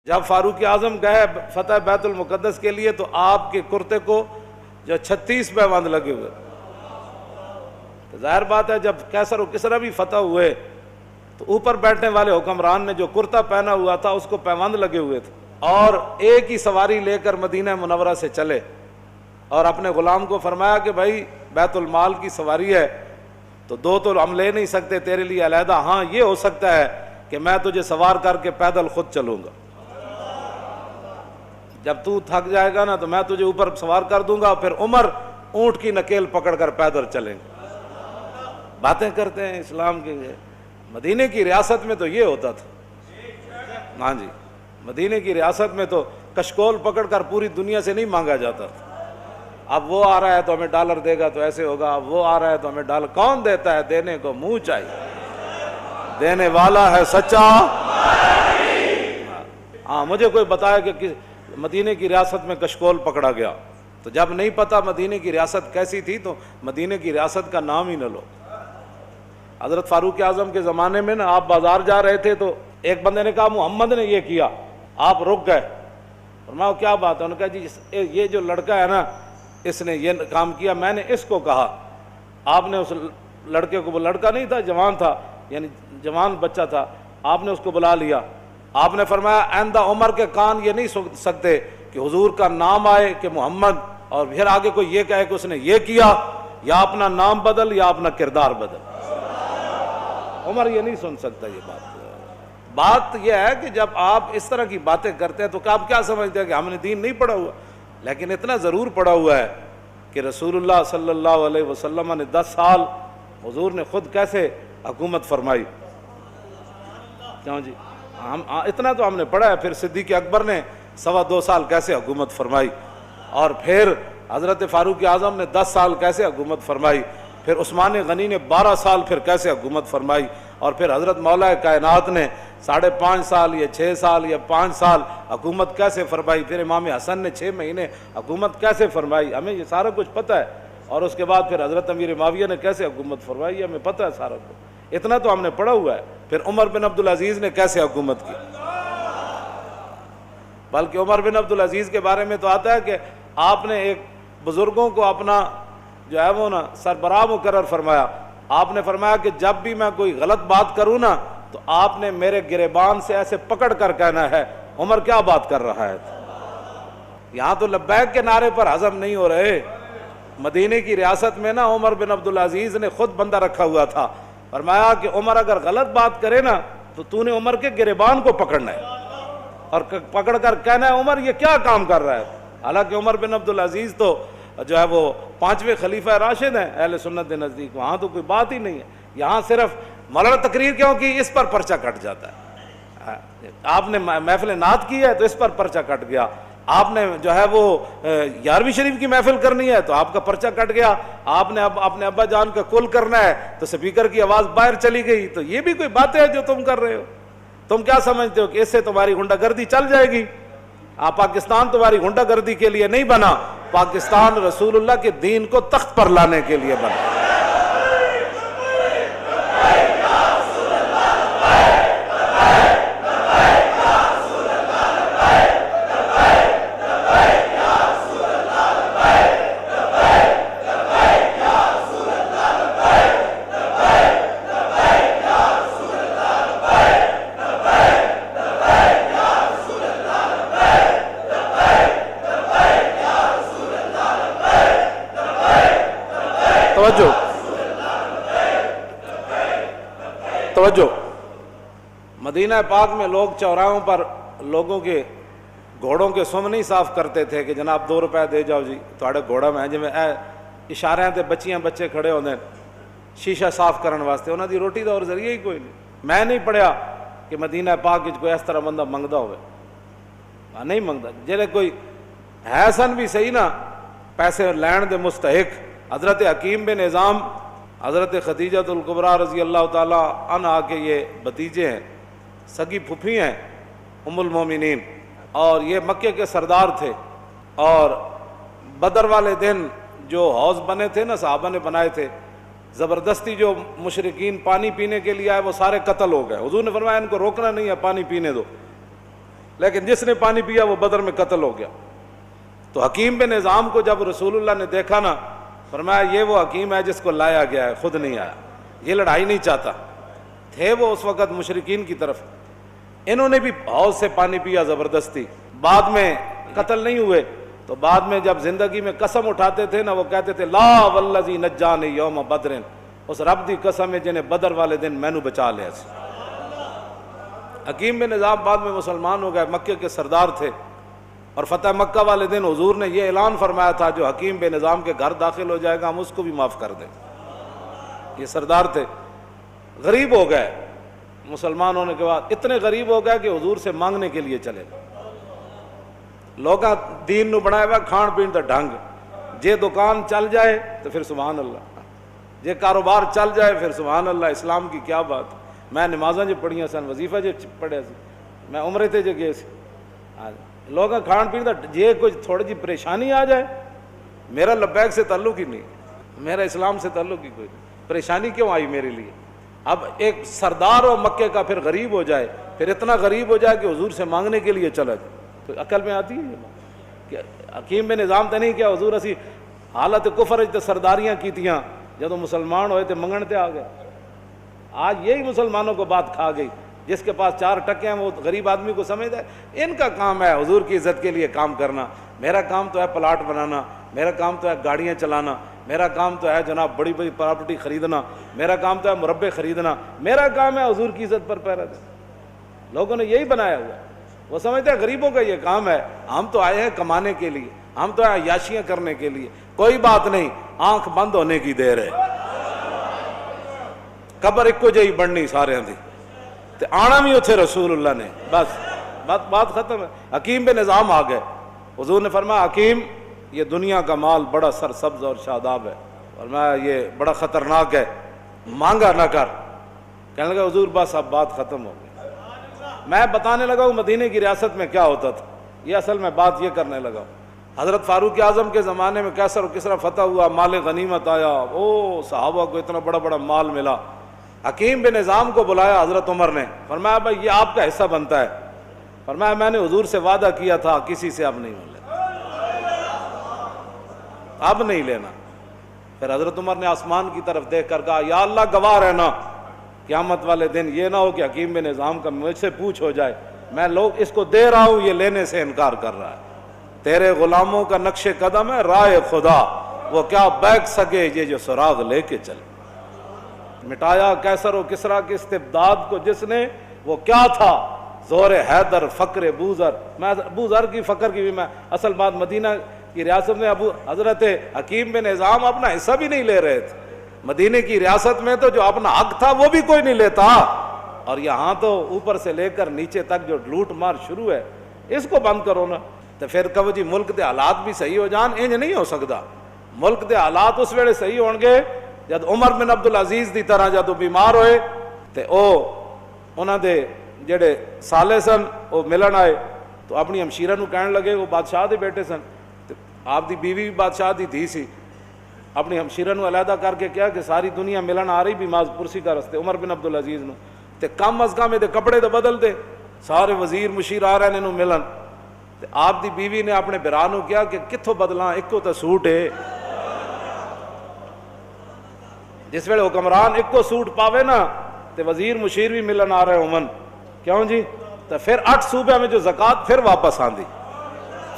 جب فاروق اعظم گئے فتح بیت المقدس کے لیے تو آپ کے کرتے کو جو 36 پیوند لگے ہوئے. تو ظاہر بات ہے جب کیسر و کسرا بھی فتح ہوئے تو اوپر بیٹھنے والے حکمران نے جو کرتا پہنا ہوا تھا اس کو پیوند لگے ہوئے تھے، اور ایک ہی سواری لے کر مدینہ منورہ سے چلے اور اپنے غلام کو فرمایا کہ بھائی بیت المال کی سواری ہے تو دو تو ہم لے نہیں سکتے تیرے لیے علیحدہ، ہاں یہ ہو سکتا ہے کہ میں تجھے سوار کر کے پیدل خود چلوں گا، جب تو تھک جائے گا نا تو میں تجھے اوپر سوار کر دوں گا، پھر عمر اونٹ کی نکیل پکڑ کر پیدل چلیں گے. باتیں کرتے ہیں اسلام کے. مدینے کی ریاست میں تو یہ ہوتا تھا. ہاں جی، مدینے کی ریاست میں تو کشکول پکڑ کر پوری دنیا سے نہیں مانگا جاتا تھا. اب وہ آ رہا ہے تو ہمیں ڈالر دے گا تو ایسے ہوگا، اب وہ آ رہا ہے تو ہمیں ڈالر. کون دیتا ہے؟ دینے کو منہ چاہیے، دینے والا ہے سچا. ہاں مجھے کوئی بتایا کہ مدینے کی ریاست میں کشکول پکڑا گیا، تو جب نہیں پتا مدینے کی ریاست کیسی تھی تو مدینے کی ریاست کا نام ہی نہ لو. حضرت فاروق اعظم کے زمانے میں نا آپ بازار جا رہے تھے تو ایک بندے نے کہا محمد نے یہ کیا، آپ رک گئے. فرمایا کیا بات ہے؟ انہوں نے کہا جی یہ جو لڑکا ہے نا اس نے یہ کام کیا، میں نے اس کو کہا. آپ نے اس لڑکے کو، وہ لڑکا نہیں تھا جوان تھا، یعنی جوان بچہ تھا، آپ نے اس کو بلا لیا. آپ نے فرمایا آئندہ عمر کے کان یہ نہیں سن سکتے کہ حضور کا نام آئے کہ محمد اور پھر آگے کوئی یہ کہے کہ اس نے یہ کیا، یا اپنا نام بدل یا اپنا کردار بدل. عمر یہ نہیں سن سکتا یہ بات یہ ہے کہ جب آپ اس طرح کی باتیں کرتے ہیں تو آپ کیا سمجھتے ہیں کہ ہم نے دین نہیں پڑھا ہوا؟ لیکن اتنا ضرور پڑھا ہوا ہے کہ رسول اللہ صلی اللہ علیہ وسلم نے 10 سال حضور نے خود کیسے حکومت فرمائی. کیوں جی؟ اتنا تو ہم نے پڑھا ہے. پھر صدیق اکبر نے 2.25 سال کیسے حکومت فرمائی، اور پھر حضرت فاروق اعظم نے 10 سال کیسے حکومت فرمائی، پھر عثمان غنی نے 12 سال پھر کیسے حکومت فرمائی، اور پھر حضرت مولا کائنات نے 5.5 سال یا 6 سال یا 5 سال حکومت کیسے فرمائی، پھر امام حسن نے 6 مہینے حکومت کیسے فرمائی. ہمیں یہ سارا کچھ پتہ ہے. اور اس کے بعد پھر حضرت امیر معاویہ نے کیسے حکومت فرمائی، ہمیں پتہ ہے سارا کچھ. اتنا تو ہم نے پڑھا ہوا ہے. پھر عمر بن عبدالعزیز نے کیسے حکومت کی، بلکہ عمر بن عبدالعزیز کے بارے میں تو آتا ہے کہ آپ نے ایک بزرگوں کو اپنا جو ہے وہ نا سربراہ مقرر فرمایا. آپ نے فرمایا کہ جب بھی میں کوئی غلط بات کروں نا تو آپ نے میرے گریبان سے ایسے پکڑ کر کہنا ہے عمر کیا بات کر رہا ہے. یہاں تو لبیک کے نعرے پر ہضم نہیں ہو رہے. مدینے کی ریاست میں نا عمر بن عبدالعزیز نے خود بندہ رکھا ہوا تھا. فرمایا کہ عمر اگر غلط بات کرے نا تو نے عمر کے گریبان کو پکڑنا ہے اور پکڑ کر کہنا ہے عمر یہ کیا کام کر رہا ہے. حالانکہ عمر بن عبدالعزیز تو جو ہے وہ 5ویں خلیفہ راشد ہیں اہل سنت کے نزدیک. وہاں تو کوئی بات ہی نہیں ہے. یہاں صرف مولانا تقریر کیوں کی، اس پر پرچہ کٹ جاتا ہے. آپ نے محفل نعت کی ہے تو اس پر پرچہ کٹ گیا. آپ نے جو ہے وہ 11ویں شریف کی محفل کرنی ہے تو آپ کا پرچہ کٹ گیا. آپ نے اب اپنے ابا جان کا کل کرنا ہے تو سپیکر کی آواز باہر چلی گئی. تو یہ بھی کوئی باتیں ہیں جو تم کر رہے ہو. تم کیا سمجھتے ہو کہ اس سے تمہاری غنڈہ گردی چل جائے گی؟ پاکستان تمہاری غنڈہ گردی کے لیے نہیں بنا، پاکستان رسول اللہ کے دین کو تخت پر لانے کے لیے بنا. توجہ. مدینہ پاک میں لوگ چوراہوں پر لوگوں کے گھوڑوں کے سم نہیں صاف کرتے تھے کہ جناب 2 روپے دے جاؤ جی تھوڑے گھوڑا میں جی اشارے تے بچیاں بچے کھڑے ہوندے شیشہ صاف کرن واسطے. انہاں دی روٹی دا اور ذریعہ ہی کوئی نہیں. میں نہیں پڑھیا کہ مدینہ پاک وچ کوئی اس طرح بندہ منگدا ہوئے. نہیں منگدا. جڑے کوئی ہے سن بھی صحیح نا پیسے لین دے مستحق. حضرت حکیم بن نظام حضرت خدیجہ الکبریٰ رضی اللہ تعالیٰ عنہا کے یہ بھتیجے ہیں، سگی پھپھی ہیں ام المومنین، اور یہ مکے کے سردار تھے. اور بدر والے دن جو حوض بنے تھے نا صحابہ نے بنائے تھے، زبردستی جو مشرکین پانی پینے کے لیے آئے وہ سارے قتل ہو گئے. حضور نے فرمایا ان کو روکنا نہیں ہے، پانی پینے دو. لیکن جس نے پانی پیا وہ بدر میں قتل ہو گیا۔ تو حکیم بن نظام کو جب رسول اللہ نے دیکھا نا، فرمایا یہ وہ حکیم ہے جس کو لایا گیا ہے، خود نہیں آیا، یہ لڑائی نہیں چاہتا۔ تھے وہ اس وقت مشرکین کی طرف، انہوں نے بھی حوض سے پانی پیا زبردستی، بعد میں قتل نہیں ہوئے۔ تو بعد میں جب زندگی میں قسم اٹھاتے تھے نا، وہ کہتے تھے لا والذی نجانی یوم بدر، اس رب دی قسم ہے جنہیں بدر والے دن مینوں بچا لیا سی۔ حکیم بن نظام بعد میں مسلمان ہو گئے، مکے کے سردار تھے، اور فتح مکہ والے دن حضور نے یہ اعلان فرمایا تھا جو حکیم بن نظام کے گھر داخل ہو جائے گا ہم اس کو بھی معاف کر دیں۔ یہ سردار تھے، غریب ہو گئے مسلمان ہونے کے بعد، اتنے غریب ہو گئے کہ حضور سے مانگنے کے لیے چلے۔ لوگاں دین نو بنایا ہوا کھان پین دا ڈھنگ، جے دکان چل جائے تو پھر سبحان اللہ، جے کاروبار چل جائے پھر سبحان اللہ۔ اسلام کی کیا بات، میں نمازاں جو پڑھیاں سن، وظیفہ جو پڑھیا سی، میں عمرے تے جو گئے سی، لوگاں کھان پین دا جے کچھ تھوڑی جی پریشانی آ جائے، میرا لبیک سے تعلق ہی نہیں، میرا اسلام سے تعلق ہی کوئی نہیں، پریشانی کیوں آئی میرے لیے؟ اب ایک سردار ہو مکے کا پھر غریب ہو جائے، پھر اتنا غریب ہو جائے کہ حضور سے مانگنے کے لیے چلا جائے، تو عقل میں آتی ہے یہ بات؟ کہ حکیم بن نظام تے نہیں کیا حضور اسی حالت کفر تے سرداریاں کیتیاں، جدو مسلمان ہوئے تے منگن تے آ گئے۔ آج یہی مسلمانوں کو بات کھا گئی، جس کے پاس 4 ٹکے ہیں وہ غریب آدمی کو سمجھتا ہے ان کا کام ہے حضور کی عزت کے لیے کام کرنا، میرا کام تو ہے پلاٹ بنانا، میرا کام تو ہے گاڑیاں چلانا، میرا کام تو ہے جناب بڑی بڑی پراپرٹی خریدنا، میرا کام تو ہے مربے خریدنا، میرا کام ہے حضور کی عزت پر پہرا دینا۔ لوگوں نے یہی بنایا ہوا، وہ سمجھتے ہیں غریبوں کا یہ کام ہے، ہم تو آئے ہیں کمانے کے لیے، ہم تو آئے عیاشیاں کرنے کے لیے۔ کوئی بات نہیں، آنکھ بند ہونے کی دیر ہے، قبر ایکو جہی بننی سارے دی، تے آنا بھی اتھے رسول اللہ نے، بس بات ختم ہے۔ حکیم بن نظام آ گئے، حضور نے فرمایا حکیم یہ دنیا کا مال بڑا سرسبز اور شاداب ہے، فرمایا یہ بڑا خطرناک ہے، مانگا نہ کر۔ کہنے لگا حضور بس اب بات ختم ہو گئی۔ میں بتانے لگا ہوں مدینے کی ریاست میں کیا ہوتا تھا، یہ اصل میں بات یہ کرنے لگا ہوں۔ حضرت فاروق اعظم کے زمانے میں کیسر و کسرا فتح ہوا، مال غنیمت آیا، او صحابہ کو اتنا بڑا بڑا مال ملا۔ حکیم بن نظام کو بلایا حضرت عمر نے، فرمایا بھائی یہ آپ کا حصہ بنتا ہے۔ فرمایا میں نے حضور سے وعدہ کیا تھا کسی سے اب نہیں لینا، اب نہیں لینا۔ پھر حضرت عمر نے آسمان کی طرف دیکھ کر کہا یا اللہ گواہ رہنا، قیامت والے دن یہ نہ ہو کہ حکیم بن نظام کا مجھ سے پوچھ ہو جائے میں لوگ اس کو دے رہا ہوں یہ لینے سے انکار کر رہا ہے، تیرے غلاموں کا نقش قدم ہے راہ خدا، وہ کیا بیک سکے یہ جو سراغ لے کے چلے۔ مٹایا کیسر و کسرا کی استبداد کو جس نے، وہ کیا تھا؟ زور حیدر فقر بوذر۔ میں بوذر کی فقر کی بھی میں اصل بات، مدینہ کی ریاست میں ابو حضرت حکیم بن نظام اپنا حصہ بھی نہیں لے رہے تھے، مدینے کی ریاست میں تو جو اپنا حق تھا وہ بھی کوئی نہیں لیتا، اور یہاں تو اوپر سے لے کر نیچے تک جو لوٹ مار شروع ہے، اس کو بند کرو نا۔ تو پھر کہو جی ملک دے حالات بھی صحیح ہو جان، انج نہیں ہو سکتا۔ ملک دے حالات اس ویلے صحیح ہون گے جد عمر بن عبدالعزیز دی طرح جدو بیمار ہوئے تے انہاں دے جڑے سالے سن وہ ملن آئے تو اپنی ہمشیرہ نو کہنے لگے، وہ بادشاہ دے بیٹے سن، آپ دی بیوی بھی بادشاہ دی دھی سی، اپنی ہمشیرہ نو علیحدہ کر کے کیا کہ ساری دنیا ملن آ رہی بھی ماز پرسی کا رستے عمر بن عبدالعزیز نو، تے کم از کم دے کپڑے تو بدل دے، سارے وزیر مشیر آ رہے نے ملن۔ تے آپ دی بیوی نے اپنے برا نو کیا کہ کتھوں بدلاں، ایکو تے سوٹ ہے۔ جس ویلے حکمران ایک کو سوٹ پاوے نا تے وزیر مشیر بھی ملن آ رہے عمن، کیوں جی؟ تو پھر 8 صوبے میں جو زکوٰۃ پھر واپس آندی،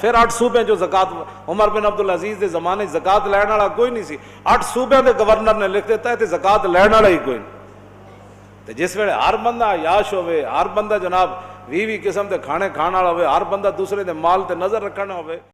پھر 8 صوبے جو زکوٰۃ، عمر بن عبدالعزیز دے زمانے زکوٰۃ لین والا کوئی نہیں سی، 8 صوبے دے گورنر نے لکھ دیتا ہے تے زکوٰۃ لین والا ہی کوئی نہیں۔ تے جس ویلے ہر بندہ عیاش ہوئے، ہر بندہ جناب 20 قسم دے کھانے کھانا ہوئے، ہر بندہ دوسرے دے مال تے نظر رکھنا ہوئے،